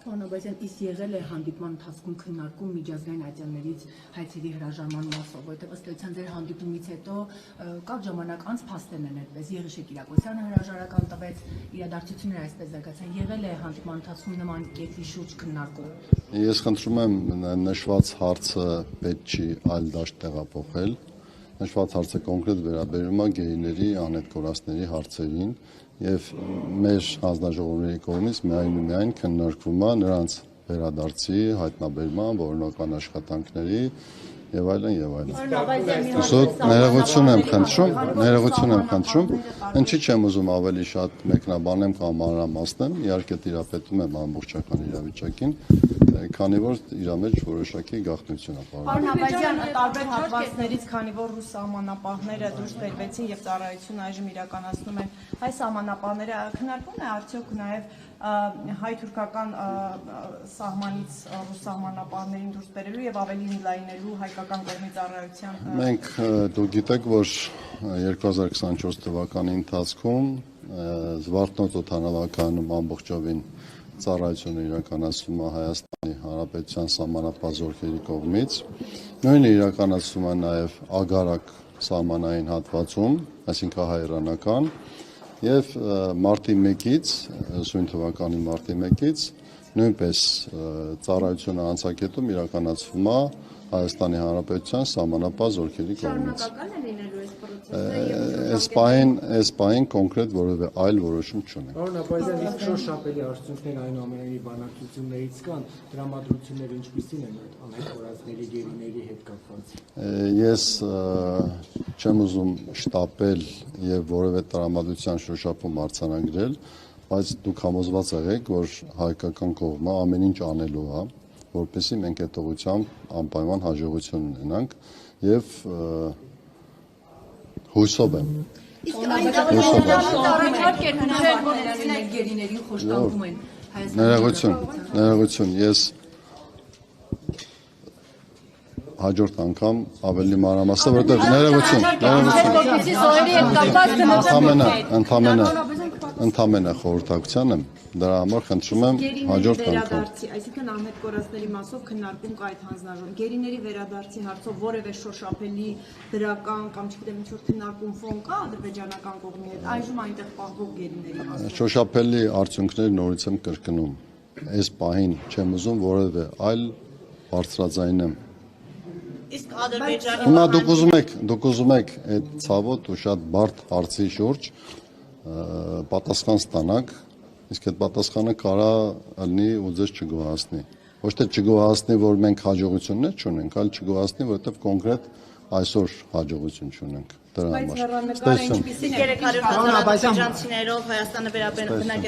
Պարոն իսկ եղել է հանդիպման ընթացքում քննարկում միջազգային ատյաններից հայցերի հրաժարման մասով, որովհետև ըստ էության ձեր հանդիպումից հետո կարճ ժամանակ անց փաստերն են այդպես Եղիշե Կիրակոսյանը հրաժարական տվեց, իրադարձությունները այսպես զարգացան, եղել է հանդիպման ընթացքում նման կետի շուրջ քննարկում։ Ես խնդրում եմ նշված հարցը պետք չի այլ դաշտ տեղափոխել։ Նշված հարցը կոնկրետ վերաբերում է գեյների անհետ կորածների հարցերին եւ մեր հանձնաժողովների կողմից միայն քննարկվում է նրանց վերադարձի, հայտնաբերման, որոնական աշխատանքների եւ այլն եւ այլն։ Ներողություն եմ խնդրում, ինչի՞ չեմ ուզում ավելի շատ մեկնաբանեմ կամ մանրամասնեմ, իհարկե տիրապետում եմ ամբողջական իրավիճակին, քանի որ իր մեջ որոշակի գաղտնիություն է պարունակում։ Պարոն Աբազյան, տարբեր հատվածներից, քանի որ ռուս սահմանապահները դուրս բերվեցին եւ ծառայություն այժմ իրականացնում են հայ սահմանապահները, քննարկվում է արդյոք նաեւ հայ-թուրքական սահմանից ռուս սահմանապահներին դուրս բերելու եւ ավելի ընդլայնելու հայկական կողմի ծառայության։ Մենք դուք գիտեք, որ 2024 թվականի ընթացքում Զվարթնոց օդանավակայանում ամբողջովին ծառայությունը իրականացվում է Հայաստանի Հանրապետության սահմանապահ զորքերի կողմից։ Նույնը իրականացվում է նաև Ագարակ սահմանային հատվածում, այսինքն հայ-իրանական, եւ մարտի 1-ից, սույն թվականի մարտի 1-ից նույնպես ծառայությունը անցակետում իրականացվում է Հայաստանի Հանրապետության սահմանապահ զորքերի կողմից։ Շարունակական է լինելու այս process-ը։ Այս պահին կոնկրետ որևէ այլ որոշում չունենք։ Պարոն Աբազյան, իսկ շոշափելի արդյունքներ այնուամենայնիվ բանակցություններից կան, դրամատրությունները ինչպիսին են անհետ կորածների գերիների հետ կապված։ Ես չեմ ուզում շտապել եւ որևէ տրամադրության շոշափում արձանագրել, բայց դուք համոզված եղեք, որ հայկական կողմը ամեն ինչ անելու է, որպեսզի մենք այդ ուղղությամբ անպայման հաջողություն ունենանք եւ հույսով եմ։ Գերիներին խոշտանգում են Ներողություն, ես հաջորդ անգամ ավելի մանրամասն, որովհետև ընդամենը խորհրդակցության եմ, դրա համար խնդրում եմ հաջորդ անգամ։ Այսինքն անհետ կորածների մասով քննարկում կա այդ հանձնաժողովում։ Գերիների վերադարձի հարցով որևէ շոշափելի դրական կամ չգիտեմ ինչ-որ քննարկում ֆոն կա ադրբեջանական կողմի հետ, այժմ այնտեղ պահվող գերիների մասով։ Շոշափելի արդյունքներ նորից եմ կրկնում։ Այս պահին չեմ ուզում որևէ այլ բարձրաձայնեմ։ Իսկ Ադրբեջանի Հիմա դուք ուզում եք այդ ցավոտ ու շատ բարդ հարցի շուրջ պատասխան ստանաք, իսկ այդ պատասխանը կարա լինի ու ձեզ չգոհացնի։ Ոչ թե չգոհացնի, որ մենք հաջողություններ չունենք, այլ չգոհացնի, որովհետև կոնկրետ այսօր հաջողություն չունենք դրա համար։ Բայց հեռանկարը ինչպիսին է։ 300 հազար ադրբեջանցիներով Հայաստանը վերաբնակեցնելու